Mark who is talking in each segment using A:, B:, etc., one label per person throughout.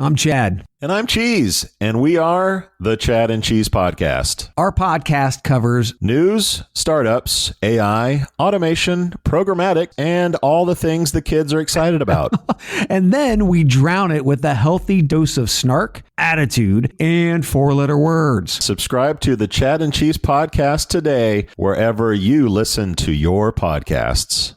A: I'm Chad.
B: And I'm Cheese, and we are the Chad and Cheese Podcast.
A: Our podcast covers
B: news, startups, AI, automation, programmatic, and all the things the kids are excited about.
A: and then we drown it with a healthy dose of snark, attitude, and four-letter words.
B: Subscribe to the Chad and Cheese Podcast today, wherever you listen to your podcasts.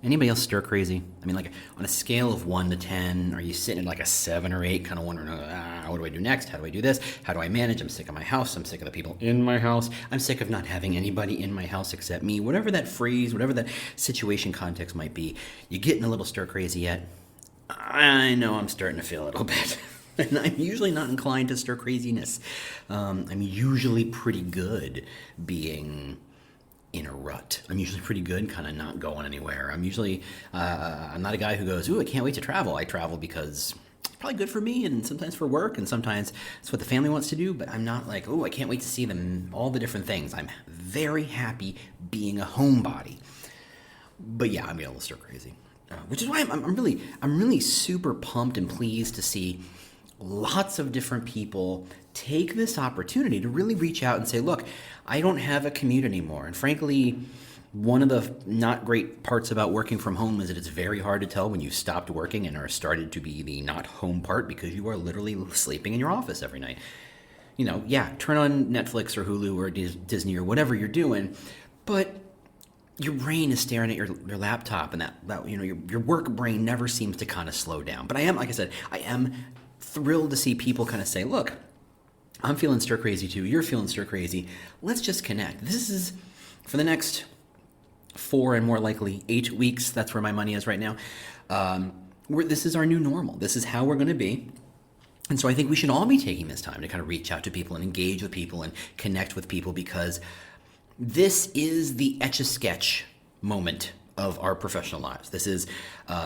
C: Anybody else stir crazy? I mean, like on a scale of 1 to 10, are you sitting at like a 7 or 8, kind of wondering, what do I do next? How do I do this? How do I manage? I'm sick of my house. I'm sick of the people in my house. I'm sick of not having anybody in my house except me. Whatever that phrase, whatever that situation context might be, you getting a little stir crazy yet? I know I'm starting to feel a little bit. And I'm usually not inclined to stir craziness. I'm usually pretty good being in a rut. I'm usually pretty good, kind of not going anywhere. I'm usually, I'm not a guy who goes, ooh, I can't wait to travel. I travel because it's probably good for me and sometimes for work and sometimes it's what the family wants to do, but I'm not like, oh, I can't wait to see them, all the different things. I'm very happy being a homebody. But yeah, I'm getting a little stir crazy, which is why I'm really super pumped and pleased to see lots of different people take this opportunity to really reach out and say, look, I don't have a commute anymore. And frankly, one of the not great parts about working from home is that it's very hard to tell when you stopped working and are started to be the not home part because you are literally sleeping in your office every night. You know, yeah, turn on Netflix or Hulu or Disney or whatever you're doing, but your brain is staring at your laptop and that you know, your work brain never seems to kind of slow down. But I am, like I said, I am thrilled to see people kind of say, look, I'm feeling stir crazy too. You're feeling stir crazy. Let's just connect. This is for the next 4 and more likely 8 weeks. That's where my money is right now. This is our new normal. This is how we're going to be. And so I think we should all be taking this time to kind of reach out to people and engage with people and connect with people because this is the Etch-a-Sketch moment of our professional lives. This is,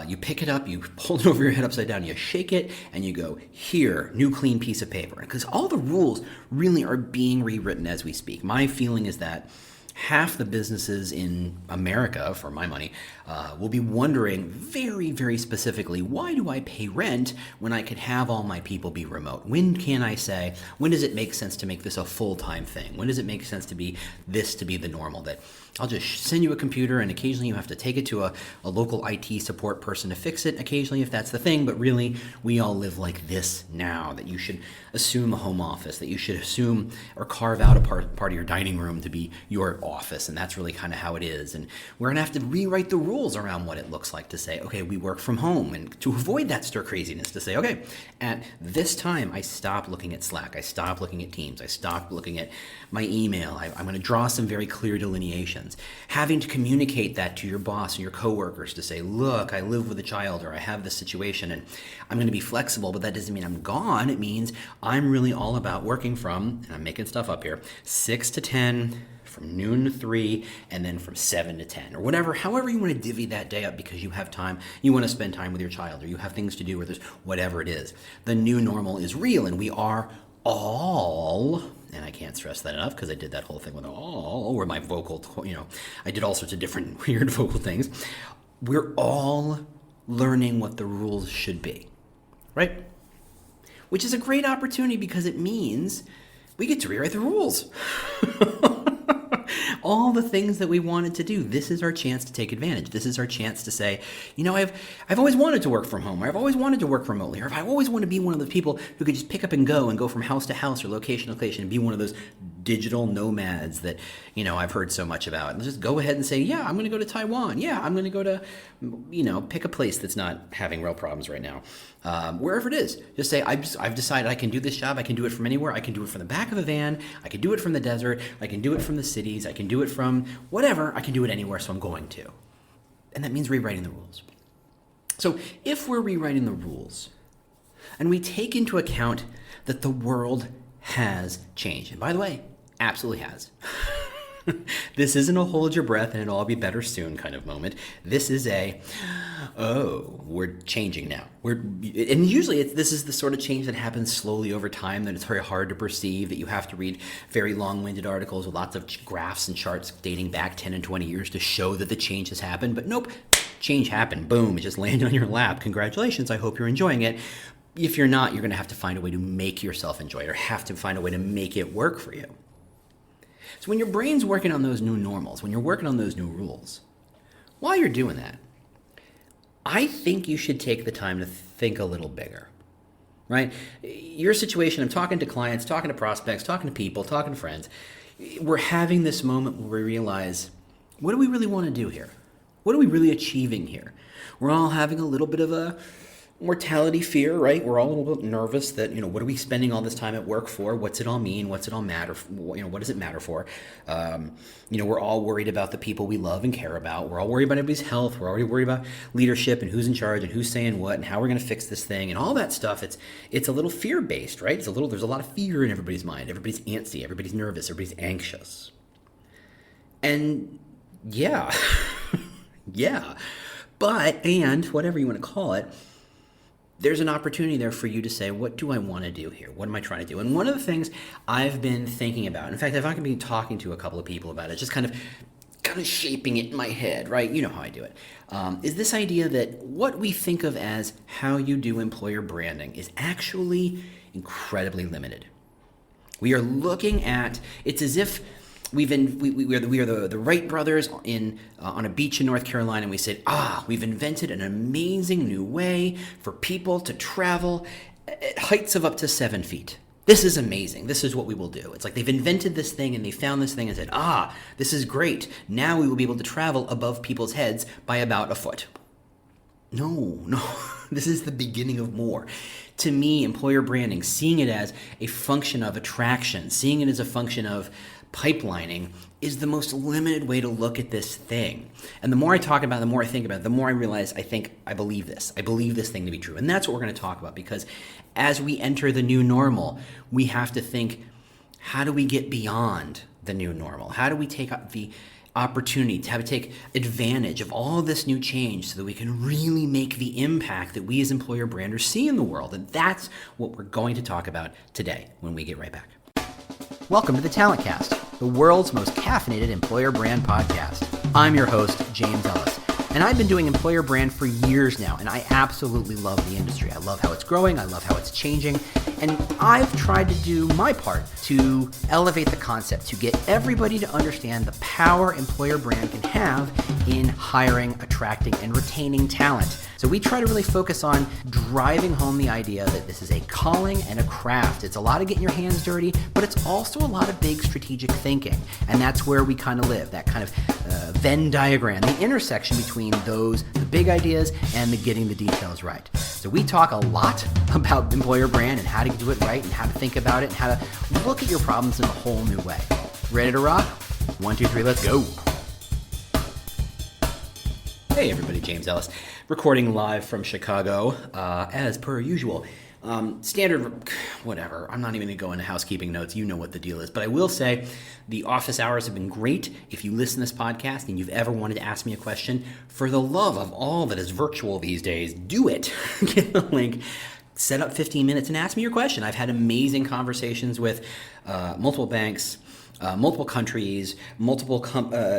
C: you pick it up, you hold it over your head upside down, you shake it, and you go, here, new clean piece of paper. Because all the rules really are being rewritten as we speak. My feeling is that half the businesses in America, for my money, will be wondering very, very specifically, why do I pay rent when I could have all my people be remote? When does it make sense to make this a full-time thing? When does it make sense to be the normal? That I'll just send you a computer and occasionally you have to take it to a local IT support person to fix it occasionally if that's the thing, but really we all live like this now, that you should assume a home office, that you should assume or carve out a part of your dining room to be your office, and that's really kind of how it is. And we're gonna have to rewrite the rules around what it looks like to say, okay, we work from home, and to avoid that stir craziness, to say, okay, at this time I stop looking at Slack, I stop looking at Teams, I stop looking at my email, I'm gonna draw some very clear delineations. Having to communicate that to your boss and your coworkers to say, look, I live with a child or I have this situation and I'm going to be flexible, but that doesn't mean I'm gone. It means I'm really all about working from, and I'm making stuff up here, 6 to 10, from noon to 3, and then from 7 to 10 or whatever, however you want to divvy that day up because you have time, you want to spend time with your child or you have things to do or there's whatever it is. The new normal is real and we are all, and I can't stress that enough because I did that whole thing with all, where my vocal, I did all sorts of different weird vocal things. We're all learning what the rules should be, right? Which is a great opportunity because it means we get to rewrite the rules. All the things that we wanted to do, this is our chance to take advantage. This is our chance to say, I've always wanted to work from home, or I've always wanted to work remotely, or I've always wanted to be one of those people who could just pick up and go from house to house or location to location and be one of those digital nomads that, I've heard so much about. And just go ahead and say, yeah, I'm going to go to Taiwan. Yeah, I'm going to go to, pick a place that's not having real problems right now. Wherever it is, just say, I've decided I can do this job. I can do it from anywhere. I can do it from the back of a van. I can do it from the desert. I can do it from the cities. I can do it from whatever. I can do it anywhere, so I'm going to. And that means rewriting the rules. So if we're rewriting the rules and we take into account that the world has changed, and by the way, absolutely has. This isn't a hold your breath and it'll all be better soon kind of moment. This is we're changing now. And usually this is the sort of change that happens slowly over time, that it's very hard to perceive, that you have to read very long-winded articles with lots of graphs and charts dating back 10 and 20 years to show that the change has happened. But nope, change happened. Boom, it just landed on your lap. Congratulations, I hope you're enjoying it. If you're not, you're going to have to find a way to make yourself enjoy it or have to find a way to make it work for you. So when your brain's working on those new normals, when you're working on those new rules, while you're doing that, I think you should take the time to think a little bigger, right? Your situation, I'm talking to clients, talking to prospects, talking to people, talking to friends. We're having this moment where we realize, what do we really want to do here? What are we really achieving here? We're all having a little bit of a mortality fear, right? We're all a little bit nervous that, what are we spending all this time at work for? What's it all mean? What's it all matter? What does it matter for? We're all worried about the people we love and care about. We're all worried about everybody's health. We're already worried about leadership and who's in charge and who's saying what and how we're going to fix this thing and all that stuff. It's a little fear-based, right? There's a lot of fear in everybody's mind. Everybody's antsy. Everybody's nervous. Everybody's anxious. And yeah, and whatever you want to call it, there's an opportunity there for you to say, what do I want to do here? What am I trying to do? And one of the things I've been thinking about, in fact, I've been talking to a couple of people about it, just kind of shaping it in my head, right? You know how I do it. Is this idea that what we think of as how you do employer branding is actually incredibly limited. We are looking at, it's as if we are the Wright brothers on a beach in North Carolina, and we said, we've invented an amazing new way for people to travel at heights of up to 7 feet. This is amazing. This is what we will do. It's like they've invented this thing and they found this thing and said, this is great. Now we will be able to travel above people's heads by about a foot. No, this is the beginning of more. To me, employer branding, seeing it as a function of attraction, seeing it as a function of pipelining is the most limited way to look at this thing. And the more I talk about it, the more I think about it, the more I realize I believe this. I believe this thing to be true. And that's what we're going to talk about, because as we enter the new normal, we have to think, how do we get beyond the new normal? How do we take up the opportunity to take advantage of all this new change so that we can really make the impact that we as employer branders see in the world? And that's what we're going to talk about today when we get right back. Welcome to the Talent Cast, the world's most caffeinated employer brand podcast. I'm your host, James Ellis, and I've been doing employer brand for years now, and I absolutely love the industry. I love how it's growing, I love how it's changing, and I've tried to do my part to elevate the concept, to get everybody to understand the power employer brand can have in hiring, attracting, and retaining talent. So we try to really focus on driving home the idea that this is a calling and a craft. It's a lot of getting your hands dirty, but it's also a lot of big strategic thinking. And that's where we kind of live, that kind of Venn diagram, the intersection between the big ideas and the getting the details right. So we talk a lot about employer brand and how to do it right and how to think about it and how to look at your problems in a whole new way. Ready to rock? 1, 2, 3, let's go. Hey everybody, James Ellis, recording live from Chicago, as per usual. Standard, whatever, I'm not even going to go into housekeeping notes, you know what the deal is. But I will say, the office hours have been great. If you listen to this podcast and you've ever wanted to ask me a question, for the love of all that is virtual these days, do it. Get the link. Set up 15 minutes and ask me your question. I've had amazing conversations with multiple banks, multiple countries, multiple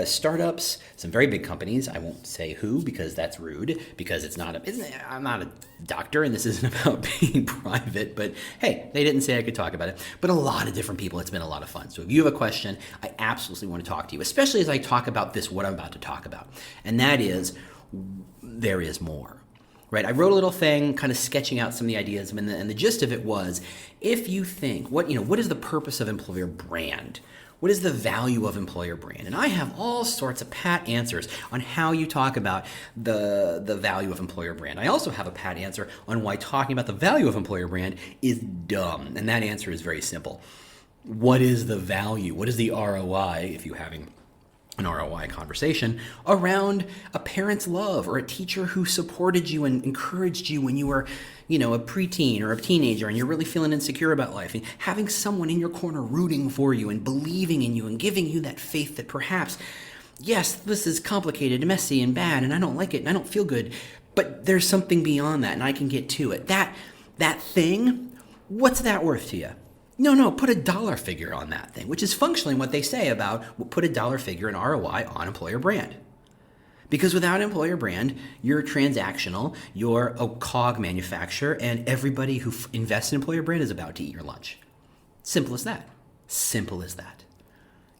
C: startups, some very big companies. I won't say who because that's rude, because I'm not a doctor and this isn't about being private, but hey, they didn't say I could talk about it. But a lot of different people, it's been a lot of fun. So if you have a question, I absolutely want to talk to you, especially as I talk about what I'm about to talk about. And that is, there is more. Right, I wrote a little thing kind of sketching out some of the ideas, and the gist of it was, if you think, what is the purpose of employer brand? What is the value of employer brand? And I have all sorts of pat answers on how you talk about the value of employer brand. I also have a pat answer on why talking about the value of employer brand is dumb. And that answer is very simple. What is the value? What is the ROI, if you're having an ROI conversation, around a parent's love or a teacher who supported you and encouraged you when you were, a preteen or a teenager and you're really feeling insecure about life, and having someone in your corner rooting for you and believing in you and giving you that faith that perhaps, yes, this is complicated and messy and bad and I don't like it and I don't feel good, but there's something beyond that and I can get to it. That thing, what's that worth to you? No, put a dollar figure on that thing, which is functionally what they say about put a dollar figure in ROI on employer brand. Because without employer brand, you're transactional, you're a cog manufacturer, and everybody who invests in employer brand is about to eat your lunch. Simple as that. Simple as that.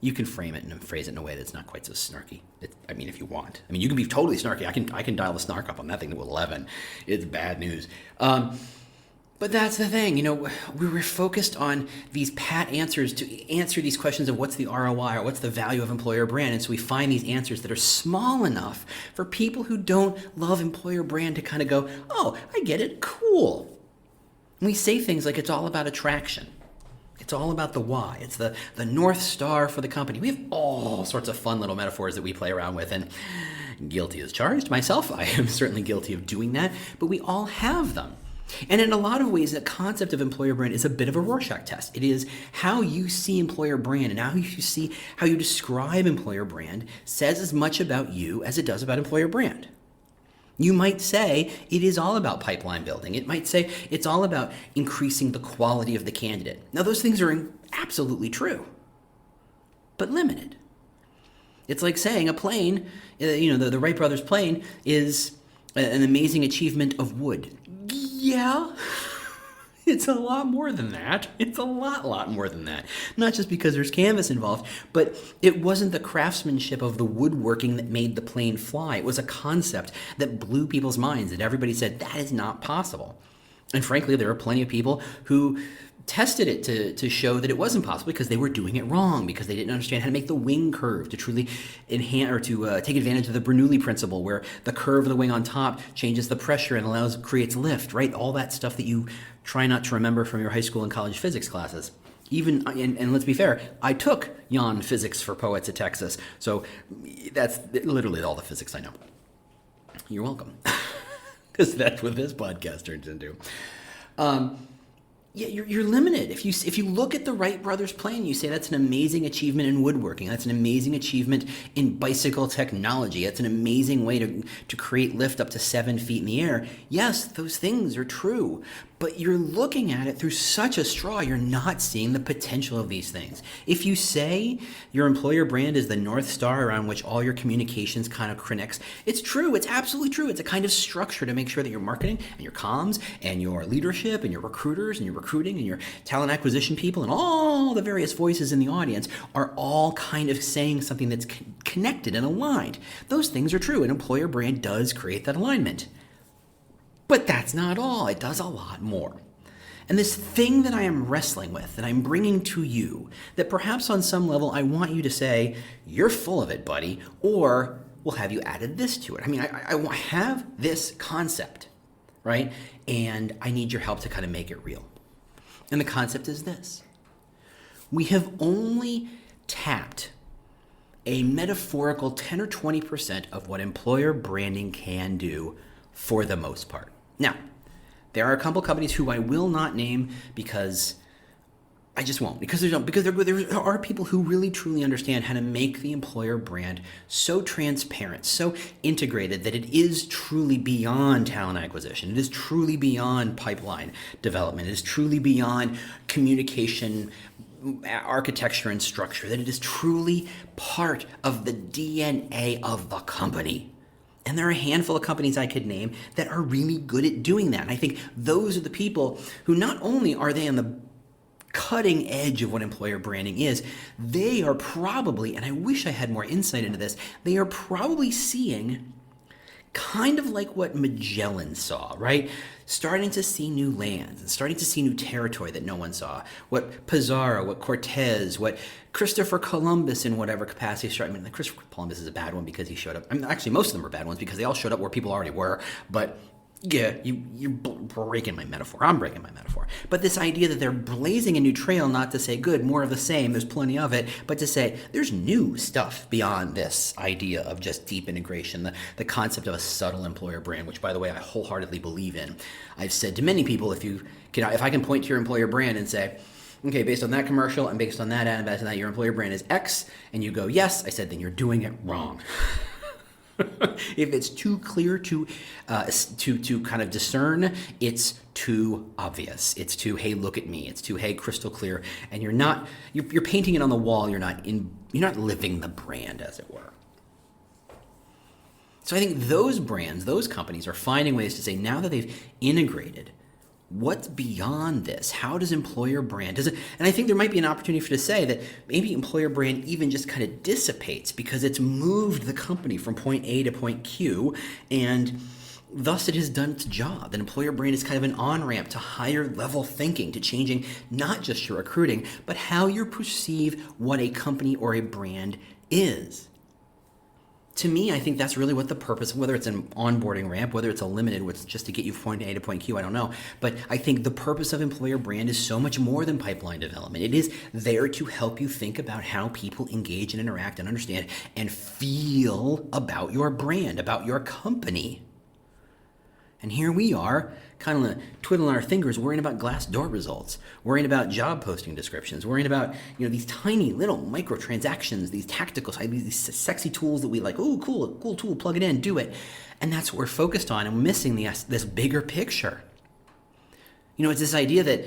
C: You can frame it and phrase it in a way that's not quite so snarky. If you want. You can be totally snarky. I can dial the snark up on that thing to 11. It's bad news. But that's the thing, we were focused on these pat answers to answer these questions of what's the ROI or what's the value of employer brand. And so we find these answers that are small enough for people who don't love employer brand to kind of go, oh, I get it, cool. And we say things like it's all about attraction. It's all about the why. It's the North Star for the company. We have all sorts of fun little metaphors that we play around with, and guilty as charged. Myself, I am certainly guilty of doing that, but we all have them. And in a lot of ways, the concept of employer brand is a bit of a Rorschach test. It is how you see employer brand and how you describe employer brand says as much about you as it does about employer brand. You might say it is all about pipeline building. It might say it's all about increasing the quality of the candidate. Now, those things are absolutely true, but limited. It's like saying a plane, the Wright brothers plane is an amazing achievement of wood. Yeah, it's a lot more than that. It's a lot more than that. Not just because there's canvas involved, but it wasn't the craftsmanship of the woodworking that made the plane fly. It was a concept that blew people's minds, that everybody said, that is not possible. And frankly, there are plenty of people who tested it to show that it wasn't possible because they were doing it wrong, because they didn't understand how to make the wing curve to truly enhance or to take advantage of the Bernoulli principle, where the curve of the wing on top changes the pressure and creates lift, right? All that stuff that you try not to remember from your high school and college physics classes. And let's be fair, I took Yon Physics for Poets at Texas, so that's literally all the physics I know. You're welcome, because that's what this podcast turns into. Yeah, you're limited. If you look at the Wright brothers plane, you say that's an amazing achievement in woodworking. That's an amazing achievement in bicycle technology. That's an amazing way to create lift up to 7 feet in the air. Yes, those things are true, but you're looking at it through such a straw, you're not seeing the potential of these things. If you say your employer brand is the North Star around which all your communications kind of connects, it's true. It's absolutely true. It's a kind of structure to make sure that your marketing and your comms and your leadership and your recruiters and your recruiting and your talent acquisition people and all the various voices in the audience are all kind of saying something that's connected and aligned. Those things are true, and employer brand does create that alignment. But that's not all. It does a lot more. And this thing that I am wrestling with, that I'm bringing to you, that perhaps on some level I want you to say, you're full of it, buddy, or well, have you added this to it? I have this concept, right? And I need your help to kind of make it real. And the concept is this. We have only tapped a metaphorical 10 or 20% of what employer branding can do for the most part. Now, there are a couple companies who I will not name because I just won't. Because there are people who really truly understand how to make the employer brand so transparent, so integrated that it is truly beyond talent acquisition. It is truly beyond pipeline development. It is truly beyond communication, architecture, and structure. That it is truly part of the DNA of the company. And there are a handful of companies I could name that are really good at doing that. And I think those are the people who not only are they on the cutting edge of what employer branding is, they are probably, and I wish I had more insight into this, they are probably seeing kind of like what Magellan saw, right? Starting to see new lands and starting to see new territory that no one saw. What Pizarro, what Cortez, what Christopher Columbus in whatever capacity. Christopher Columbus is a bad one because he showed up. Actually, most of them are bad ones because they all showed up where people already were. But yeah, you're breaking my metaphor. I'm breaking my metaphor. But this idea that they're blazing a new trail, not to say good, more of the same, there's plenty of it, but to say there's new stuff beyond this idea of just deep integration, the concept of a subtle employer brand, which, by the way, I wholeheartedly believe in. I've said to many people, if I can point to your employer brand and say, okay, based on that commercial and based on that ad and based on that, your employer brand is X, and you go, yes, I said, then you're doing it wrong. If it's too clear to kind of discern, it's too obvious. It's too, hey, look at me. It's too, hey, crystal clear. And you're painting it on the wall. You're not living the brand, as it were. So I think those brands, those companies are finding ways to say, now that they've integrated, what's beyond this? How does employer brand, and I think there might be an opportunity for to say that maybe employer brand even just kind of dissipates because it's moved the company from point A to point Q, and thus it has done its job. An employer brand is kind of an on-ramp to higher level thinking, to changing not just your recruiting, but how you perceive what a company or a brand is. To me, I think that's really what the purpose, whether it's an onboarding ramp, whether it's a limited, which is just to get you from point A to point Q, I don't know. But I think the purpose of employer brand is so much more than pipeline development. It is there to help you think about how people engage and interact and understand and feel about your brand, about your company. And here we are, kind of twiddling our fingers, worrying about Glassdoor results, worrying about job posting descriptions, worrying about these tiny little microtransactions, these tactical, these sexy tools that we like. Oh, cool tool, plug it in, do it, and that's what we're focused on, and we're missing this bigger picture. It's this idea that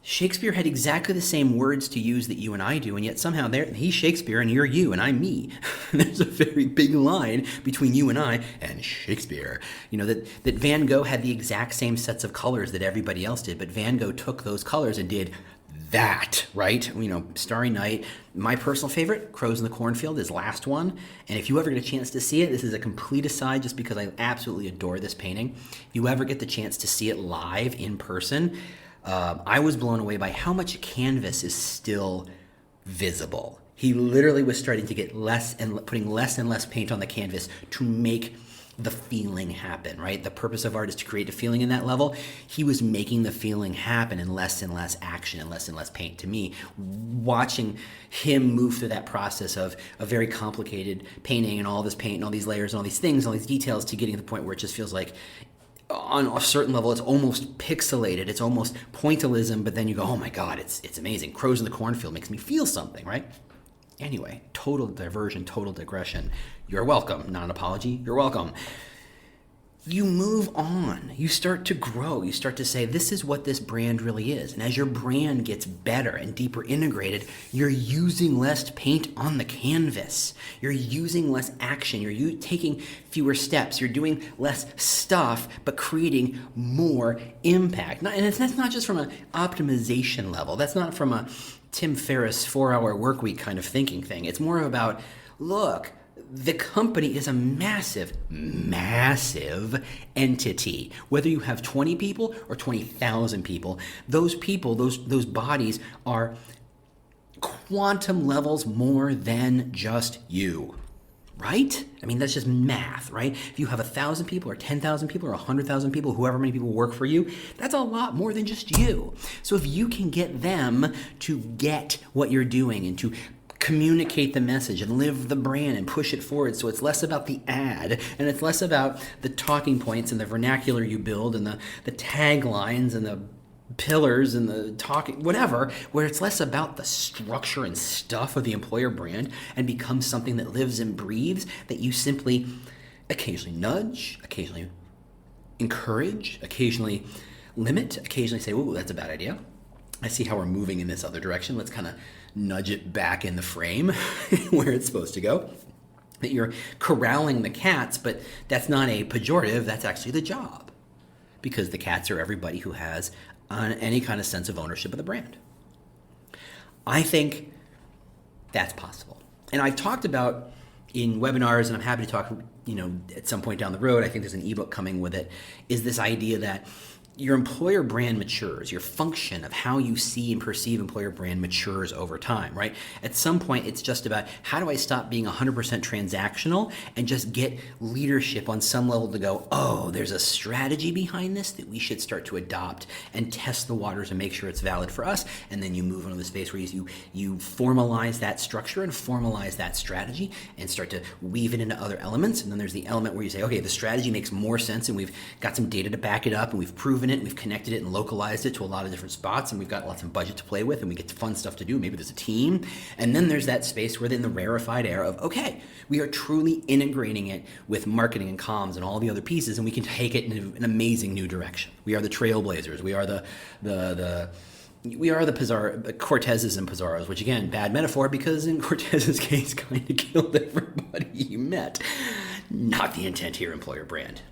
C: Shakespeare had exactly the same words to use that you and I do, and yet somehow he's Shakespeare and you're you and I'm me. There's a very big line between you and I and Shakespeare. That Van Gogh had the exact same sets of colors that everybody else did, but Van Gogh took those colors and did that, right? Starry Night. My personal favorite, Crows in the Cornfield, his last one. And if you ever get a chance to see it, this is a complete aside just because I absolutely adore this painting. If you ever get the chance to see it live in person, I was blown away by how much canvas is still visible. He literally was starting to get putting less and less paint on the canvas to make the feeling happen, right? The purpose of art is to create a feeling in that level. He was making the feeling happen in less and less action and less paint. To me, watching him move through that process of a very complicated painting and all this paint and all these layers and all these things, all these details, to getting to the point where it just feels like on a certain level, it's almost pixelated. It's almost pointillism, but then you go, oh my God, it's amazing. Crows in the Cornfield makes me feel something, right? Anyway, total diversion, total digression. You're welcome. Not an apology. You're welcome. You move on. You start to grow. You start to say, this is what this brand really is. And as your brand gets better and deeper integrated, you're using less paint on the canvas. You're using less action. You're taking fewer steps. You're doing less stuff, but creating more impact. And that's not just from an optimization level. That's not from a Tim Ferriss 4-hour workweek kind of thinking thing. It's more about, look, the company is a massive, massive entity. Whether you have 20 people or 20,000 people, those bodies are quantum levels more than just you, right? I mean, that's just math, right? If you have 1,000 people or 10,000 people or 100,000 people, whoever many people work for you, that's a lot more than just you. So if you can get them to get what you're doing and to communicate the message and live the brand and push it forward, so it's less about the ad and it's less about the talking points and the vernacular you build and the taglines and the pillars and the talking, whatever, where it's less about the structure and stuff of the employer brand and becomes something that lives and breathes, that you simply occasionally nudge, occasionally encourage, occasionally limit, occasionally say, ooh, that's a bad idea. I see how we're moving in this other direction. Let's kind of nudge it back in the frame where it's supposed to go. That you're corralling the cats, but that's not a pejorative. That's actually the job, because the cats are everybody who has any kind of sense of ownership of the brand. I think that's possible. And I've talked about in webinars, and I'm happy to talk, at some point down the road, I think there's an ebook coming with it, is this idea that your employer brand matures. Your function of how you see and perceive employer brand matures over time, right? At some point, it's just about, how do I stop being 100% transactional and just get leadership on some level to go, oh, there's a strategy behind this that we should start to adopt and test the waters and make sure it's valid for us. And then you move into the space where you formalize that structure and formalize that strategy and start to weave it into other elements. And then there's the element where you say, okay, the strategy makes more sense and we've got some data to back it up and we've proven it, and we've connected it and localized it to a lot of different spots, and we've got lots of budget to play with, and we get fun stuff to do. Maybe there's a team. And then there's that space where, in the rarefied era of, okay, we are truly integrating it with marketing and comms and all the other pieces, and we can take it in an amazing new direction. We are the trailblazers. We are the Cortezes and Pizarros, which, again, bad metaphor, because in Cortez's case kind of killed everybody he met. not the intent here, employer brand.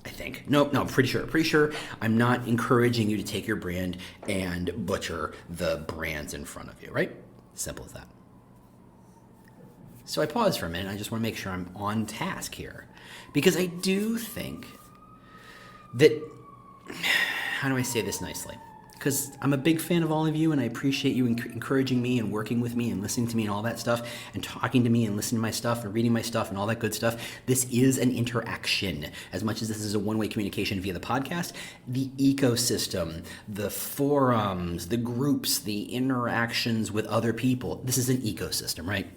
C: I think. Nope, no, I'm pretty sure. I'm not encouraging you to take your brand and butcher the brands in front of you, right? Simple as that. So I pause for a minute. I just want to make sure I'm on task here. Because I do think that, how do I say this nicely? Because I'm a big fan of all of you, and I appreciate you encouraging me and working with me and listening to me and all that stuff, and talking to me and listening to my stuff and reading my stuff and all that good stuff. This is an interaction. As much as this is a one-way communication via the podcast, the ecosystem, the forums, the groups, the interactions with other people, this is an ecosystem, right?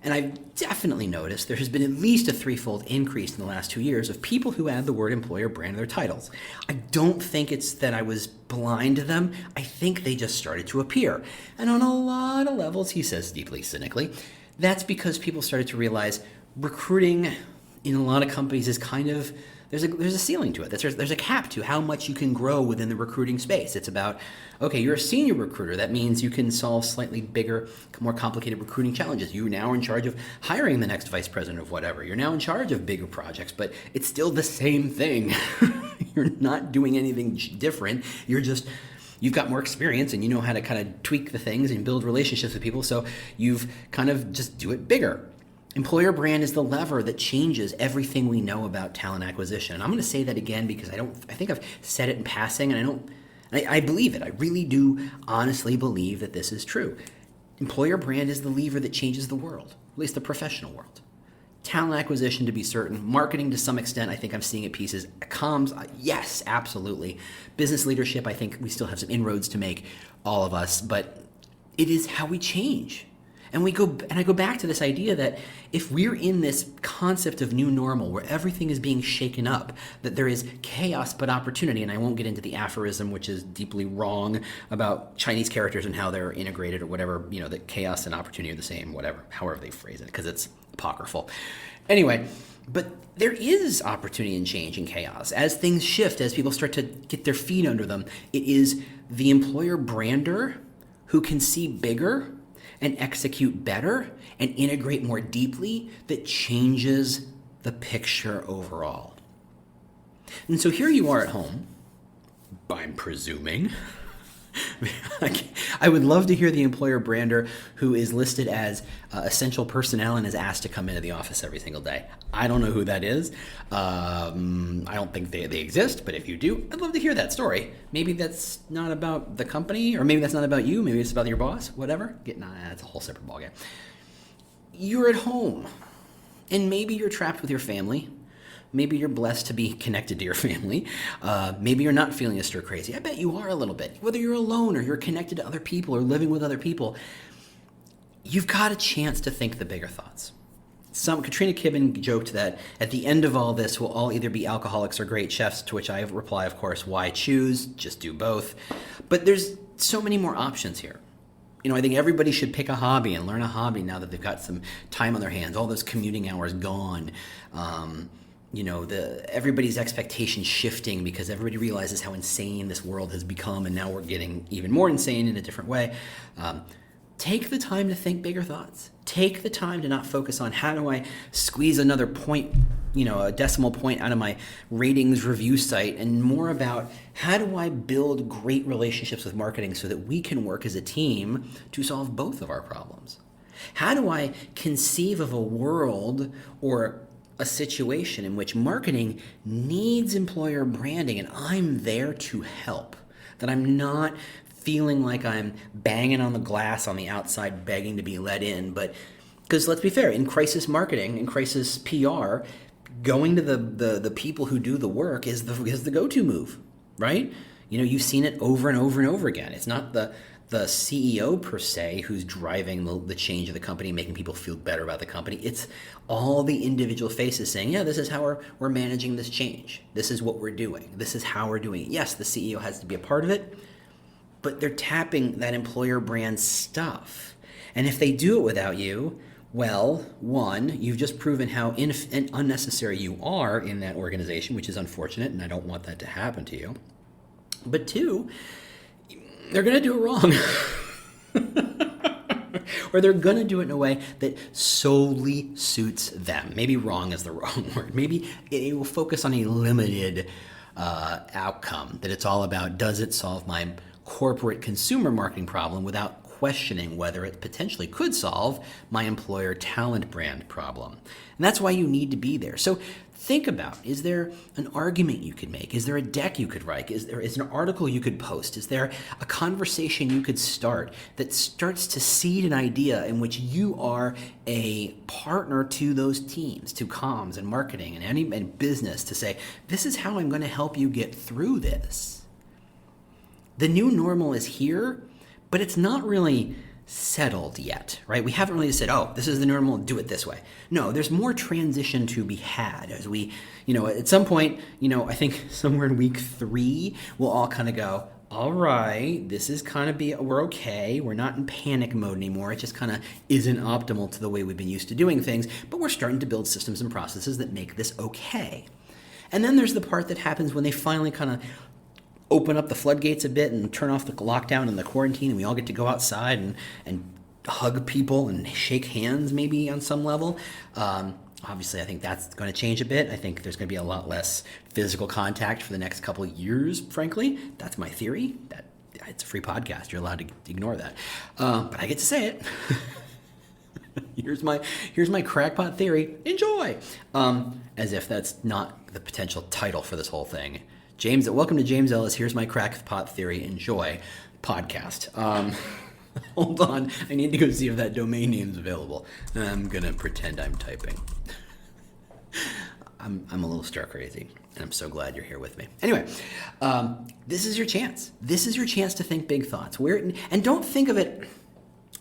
C: And I've definitely noticed there has been at least a threefold increase in the last 2 years of people who add the word employer brand to their titles. I don't think it's that I was blind to them. I think they just started to appear. And on a lot of levels, he says deeply cynically, that's because people started to realize recruiting in a lot of companies is kind of, there's a ceiling to it. There's a cap to how much you can grow within the recruiting space. It's about, okay, you're a senior recruiter. That means you can solve slightly bigger, more complicated recruiting challenges. You now are in charge of hiring the next vice president of whatever. You're now in charge of bigger projects, but it's still the same thing. You're not doing anything different. You've got more experience and you know how to kind of tweak the things and build relationships with people. So you've kind of just do it bigger. Employer brand is the lever that changes everything we know about talent acquisition. And I'm going to say that again because I think I've said it in passing, and I believe it. I really do honestly believe that this is true. Employer brand is the lever that changes the world, at least the professional world. Talent acquisition, to be certain. Marketing, to some extent, I think I'm seeing it pieces. Comms, yes, absolutely. Business leadership, I think we still have some inroads to make, all of us, but it is how we change. And I go back to this idea that if we're in this concept of new normal where everything is being shaken up, that there is chaos but opportunity, and I won't get into the aphorism, which is deeply wrong, about Chinese characters and how they're integrated or whatever, that chaos and opportunity are the same, whatever, however they phrase it, because it's apocryphal. Anyway, but there is opportunity in change and chaos. As things shift, as people start to get their feet under them, it is the employer brander who can see bigger and execute better and integrate more deeply that changes the picture overall. And so here you are at home, I'm presuming. I would love to hear the employer brander who is listed as essential personnel and is asked to come into the office every single day. I don't know who that is. I don't think they exist, but if you do, I'd love to hear that story. Maybe that's not about the company, or maybe that's not about you. Maybe it's about your boss, whatever. That's a whole separate ballgame. You're at home, and maybe you're trapped with your family. Maybe you're blessed to be connected to your family. Maybe you're not feeling stir crazy. I bet you are a little bit. Whether you're alone or you're connected to other people or living with other people, you've got a chance to think the bigger thoughts. Katrina Kibben joked that at the end of all this, we'll all either be alcoholics or great chefs, to which I reply, of course, why choose? Just do both. But there's so many more options here. I think everybody should pick a hobby and learn a hobby now that they've got some time on their hands. All those commuting hours gone. Everybody's expectations shifting because everybody realizes how insane this world has become, and now we're getting even more insane in a different way. Take the time to think bigger thoughts. Take the time to not focus on how do I squeeze another point, a decimal point out of my ratings review site, and more about how do I build great relationships with marketing so that we can work as a team to solve both of our problems. How do I conceive of a world or a situation in which marketing needs employer branding and I'm there to help, that I'm not feeling like I'm banging on the glass on the outside begging to be let in, but because let's be fair, in crisis marketing, in crisis PR, going to the people who do the work is the go-to move, right? You've seen it over and over and over again. It's not the CEO per se who's driving the change of the company, making people feel better about the company. It's all the individual faces saying, yeah, this is how we're managing this change. This is what we're doing. This is how we're doing it. Yes, the CEO has to be a part of it, but they're tapping that employer brand stuff. And if they do it without you, well, one, you've just proven how unnecessary you are in that organization, which is unfortunate, and I don't want that to happen to you. But two, they're going to do it wrong. or they're going to do it in a way that solely suits them. Maybe wrong is the wrong word. Maybe it will focus on a limited outcome, that it's all about, does it solve my corporate consumer marketing problem without questioning whether it potentially could solve my employer talent brand problem. And that's why you need to be there. So think about, is there an argument you could make? Is there a deck you could write? Is there an article you could post? Is there a conversation you could start that starts to seed an idea in which you are a partner to those teams, to comms and marketing and business, to say, this is how I'm going to help you get through this? The new normal is here, but it's not really settled yet, right? We haven't really said, oh, this is the normal, do it this way. No, there's more transition to be had as we, at some point, I think somewhere in week 3, we'll all kind of go, all right, this is kind of we're okay. We're not in panic mode anymore. It just kind of isn't optimal to the way we've been used to doing things, but we're starting to build systems and processes that make this okay. And then there's the part that happens when they finally kind of open up the floodgates a bit and turn off the lockdown and the quarantine, and we all get to go outside and hug people and shake hands maybe on some level. Obviously, I think that's going to change a bit. I think there's going to be a lot less physical contact for the next couple of years, frankly. That's my theory. It's a free podcast. You're allowed to ignore that. But I get to say it. Here's my crackpot theory. Enjoy! As if that's not the potential title for this whole thing. Welcome to James Ellis. Here's my crackpot theory. Enjoy podcast. Hold on. I need to go see if that domain name's available. I'm going to pretend I'm typing. I'm a little stir crazy, and I'm so glad you're here with me. Anyway, this is your chance. This is your chance to think big thoughts. And don't think of it,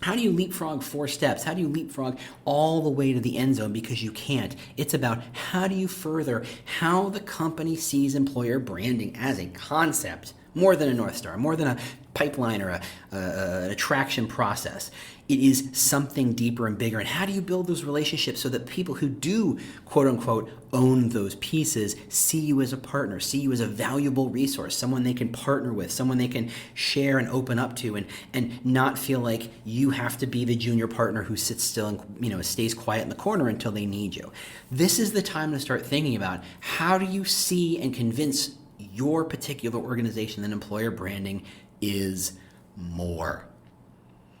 C: how do you leapfrog 4 steps? How do you leapfrog all the way to the end zone? Because you can't. It's about how do you further how the company sees employer branding as a concept, more than a North Star, more than a pipeline or an attraction process. It is something deeper and bigger. And how do you build those relationships so that people who do, quote unquote, own those pieces see you as a partner, see you as a valuable resource, someone they can partner with, someone they can share and open up to, and not feel like you have to be the junior partner who sits still and stays quiet in the corner until they need you. This is the time to start thinking about, how do you see and convince your particular organization that employer branding is more.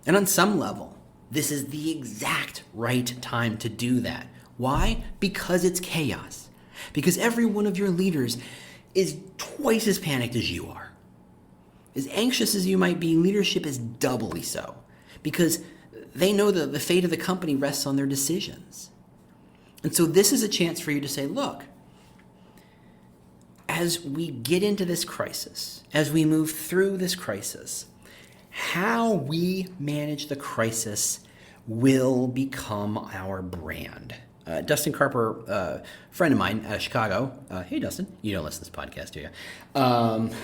C: And on some level, this is the exact right time to do that. Why? Because it's chaos. Because every one of your leaders is twice as panicked as you are. As anxious as you might be, leadership is doubly so. Because they know the fate of the company rests on their decisions. And so this is a chance for you to say, look, as we get into this crisis, as we move through this crisis, how we manage the crisis will become our brand. Dustin Carper, a friend of mine out of Chicago, hey Dustin, you don't listen to this podcast, do you?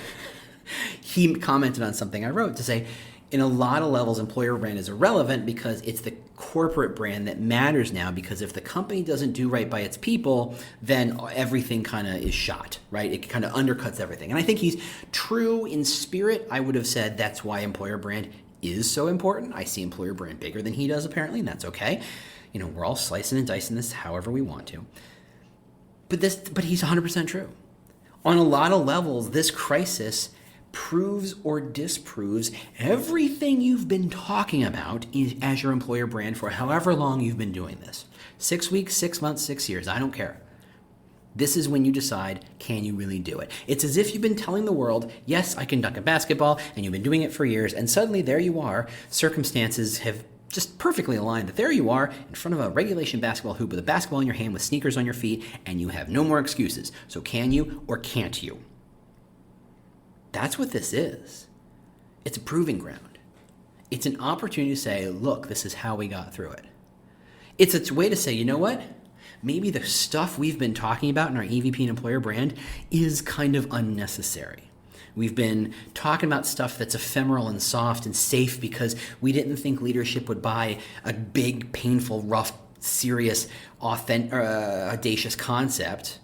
C: He commented on something I wrote to say, in a lot of levels, employer brand is irrelevant because it's the corporate brand that matters now, because if the company doesn't do right by its people, then everything kind of is shot, right? It kind of undercuts everything. And I think he's true in spirit. I would have said that's why employer brand is so important. I see employer brand bigger than he does, apparently, and that's okay. We're all slicing and dicing this however we want to. But he's 100% true. On a lot of levels, this crisis proves or disproves everything you've been talking about as your employer brand for however long you've been doing this. 6 weeks, 6 months, 6 years, I don't care. This is when you decide, can you really do it? It's as if you've been telling the world, yes, I can dunk a basketball, and you've been doing it for years, and suddenly there you are, circumstances have just perfectly aligned that there you are in front of a regulation basketball hoop with a basketball in your hand with sneakers on your feet, and you have no more excuses. So can you or can't you? That's what this is. It's a proving ground. It's an opportunity to say, look, this is how we got through it. It's a way to say, you know what? Maybe the stuff we've been talking about in our EVP and employer brand is kind of unnecessary. We've been talking about stuff that's ephemeral and soft and safe because we didn't think leadership would buy a big, painful, rough, serious, audacious concept.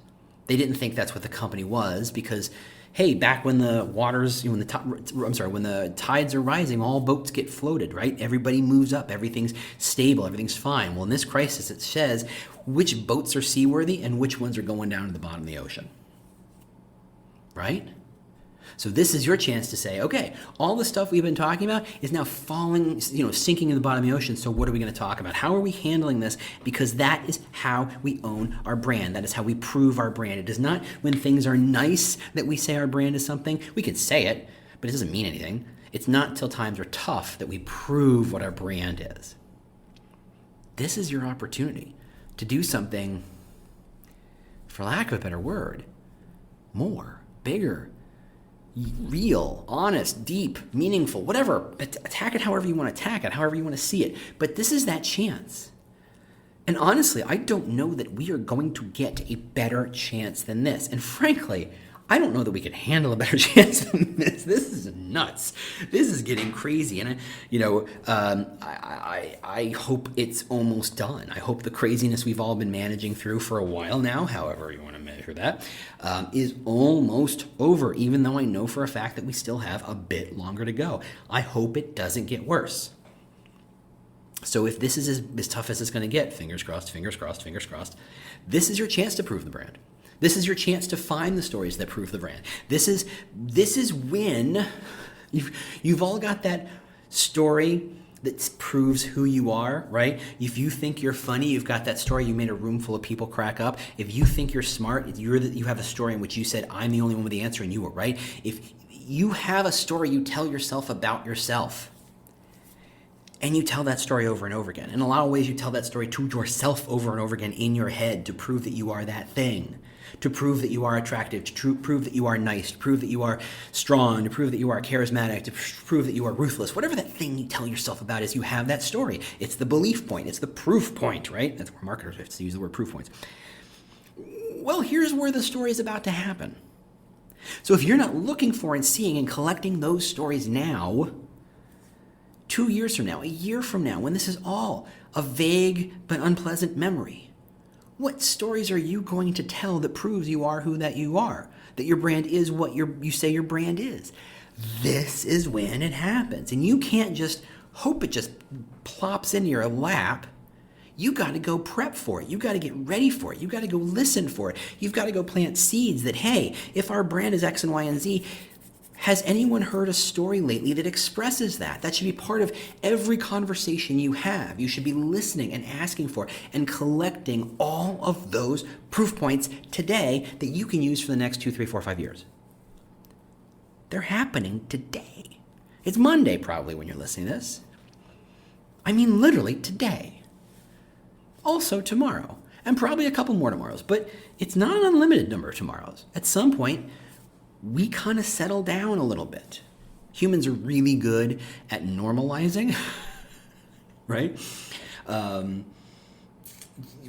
C: They didn't think that's what the company was because Hey, back when the waters, when the tides are rising, all boats get floated, right? Everybody moves up, everything's stable, everything's fine. Well, in this crisis, it says which boats are seaworthy and which ones are going down to the bottom of the ocean, right? So this is your chance to say, okay, all the stuff we've been talking about is now falling, sinking in the bottom of the ocean. So what are we going to talk about? How are we handling this? Because that is how we own our brand. That is how we prove our brand. It is not when things are nice that we say our brand is something. We can say it, but it doesn't mean anything. It's not until times are tough that we prove what our brand is. This is your opportunity to do something, for lack of a better word, more, bigger, real, honest, deep, meaningful, whatever. Attack it however you want to attack it, however you want to see it. But this is that chance. And honestly, I don't know that we are going to get a better chance than this. And frankly, I don't know that we can handle a better chance than this. This is nuts. This is getting crazy. And I hope it's almost done. I hope the craziness we've all been managing through for a while now, however you want to measure that, is almost over, even though I know for a fact that we still have a bit longer to go. I hope it doesn't get worse. So if this is as tough as it's going to get, fingers crossed, fingers crossed, fingers crossed, this is your chance to prove the brand. This is your chance to find the stories that prove the brand. This is when you've all got that story that proves who you are, right? If you think you're funny, you've got that story, you made a room full of people crack up. If you think you're smart, you have a story in which you said, I'm the only one with the answer and you were right. If you have a story you tell yourself about yourself, and you tell that story over and over again. In a lot of ways, you tell that story to yourself over and over again in your head to prove that you are that thing, to prove that you are attractive, to prove that you are nice, to prove that you are strong, to prove that you are charismatic, to prove that you are ruthless. Whatever that thing you tell yourself about is, you have that story. It's the belief point. It's the proof point, right? That's where marketers have to use the word proof points. Well, here's where the story is about to happen. So if you're not looking for and seeing and collecting those stories now, 2 years from now, a year from now, when this is all a vague but unpleasant memory, what stories are you going to tell that proves you are who that you are, that your brand is what you say your brand is? This is when it happens. And you can't just hope it just plops into your lap. You got to go prep for it. You got to get ready for it. You got to go listen for it. You've got to go plant seeds that, hey, if our brand is X and Y and Z, has anyone heard a story lately that expresses that? That should be part of every conversation you have. You should be listening and asking for and collecting all of those proof points today that you can use for the next 2, 3, 4, 5 years. They're happening today. It's Monday probably when you're listening to this. I mean literally today. Also tomorrow. And probably a couple more tomorrows. But it's not an unlimited number of tomorrows. At some point, we kind of settle down a little bit. Humans are really good at normalizing, right?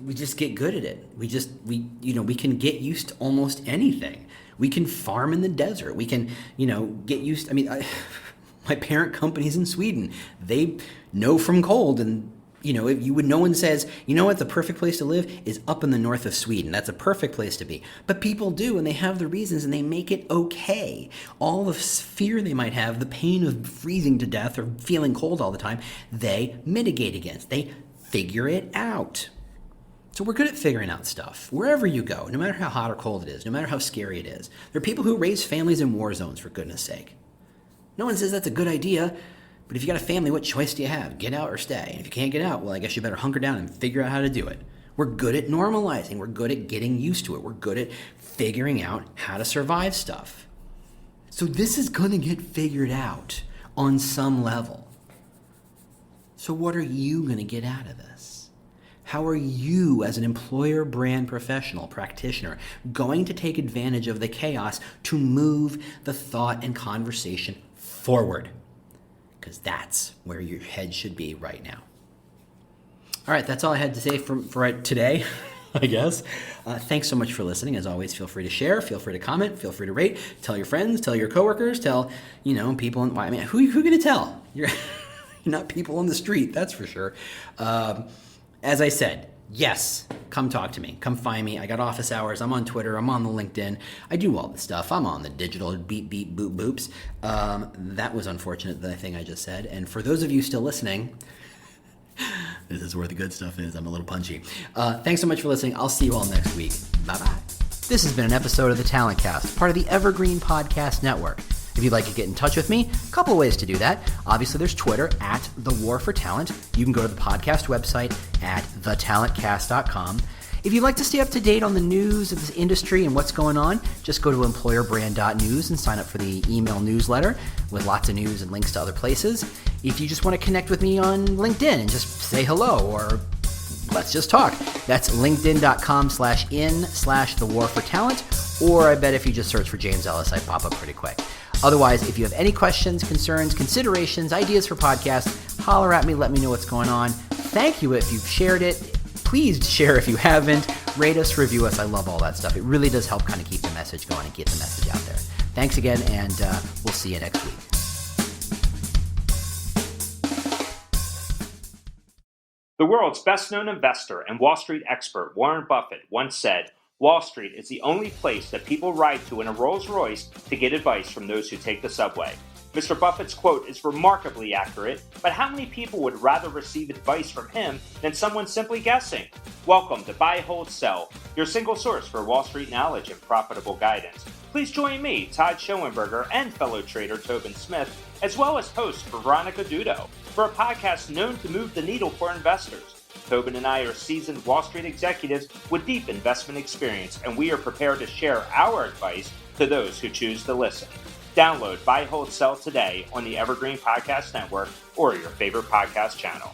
C: We just get good at it. We can get used to almost anything. We can farm in the desert. We can, get used. My parent company's in Sweden. They know from cold, and if no one says, you know what, the perfect place to live is up in the north of Sweden. That's a perfect place to be. But people do, and they have the reasons, and they make it okay. All the fear they might have, the pain of freezing to death or feeling cold all the time, they mitigate against. They figure it out. So we're good at figuring out stuff. Wherever you go, no matter how hot or cold it is, no matter how scary it is. There are people who raise families in war zones, for goodness sake. No one says that's a good idea. But if you got a family, what choice do you have? Get out or stay? And if you can't get out, well, I guess you better hunker down and figure out how to do it. We're good at normalizing. We're good at getting used to it. We're good at figuring out how to survive stuff. So this is going to get figured out on some level. So what are you going to get out of this? How are you, as an employer brand professional, practitioner, going to take advantage of the chaos to move the thought and conversation forward? Because that's where your head should be right now. All right, that's all I had to say for today, I guess. Thanks so much for listening. As always, feel free to share, feel free to comment, feel free to rate, tell your friends, tell your coworkers, tell people. Who are you going to tell? You're not people on the street, that's for sure. As I said, yes, come talk to me. Come find me. I got office hours. I'm on Twitter. I'm on the LinkedIn. I do all the stuff. I'm on the digital beep, beep, boop, boops. That was unfortunate, the thing I just said. And for those of you still listening, this is where the good stuff is. I'm a little punchy. Thanks so much for listening. I'll see you all next week. Bye-bye. This has been an episode of The Talent Cast, part of the Evergreen Podcast Network. If you'd like to get in touch with me, a couple of ways to do that. Obviously, there's Twitter at The War for Talent. You can go to the podcast website at thetalentcast.com. If you'd like to stay up to date on the news of this industry and what's going on, just go to employerbrand.news and sign up for the email newsletter with lots of news and links to other places. If you just want to connect with me on LinkedIn and just say hello or let's just talk, that's linkedin.com/in/thewarfortalent, or I bet if you just search for James Ellis, I pop up pretty quick. Otherwise, if you have any questions, concerns, considerations, ideas for podcasts, holler at me, let me know what's going on. Thank you if you've shared it. Please share if you haven't. Rate us, review us. I love all that stuff. It really does help kind of keep the message going and get the message out there. Thanks again, and we'll see you next week.
D: The world's best-known investor and Wall Street expert Warren Buffett once said, "Wall Street is the only place that people ride to in a Rolls-Royce to get advice from those who take the subway." Mr. Buffett's quote is remarkably accurate, but how many people would rather receive advice from him than someone simply guessing? Welcome to Buy, Hold, Sell, your single source for Wall Street knowledge and profitable guidance. Please join me, Todd Schoenberger, and fellow trader Tobin Smith, as well as host Veronica Dudo, for a podcast known to move the needle for investors. Tobin and I are seasoned Wall Street executives with deep investment experience, and we are prepared to share our advice to those who choose to listen. Download Buy, Hold, Sell today on the Evergreen Podcast Network or your favorite podcast channel.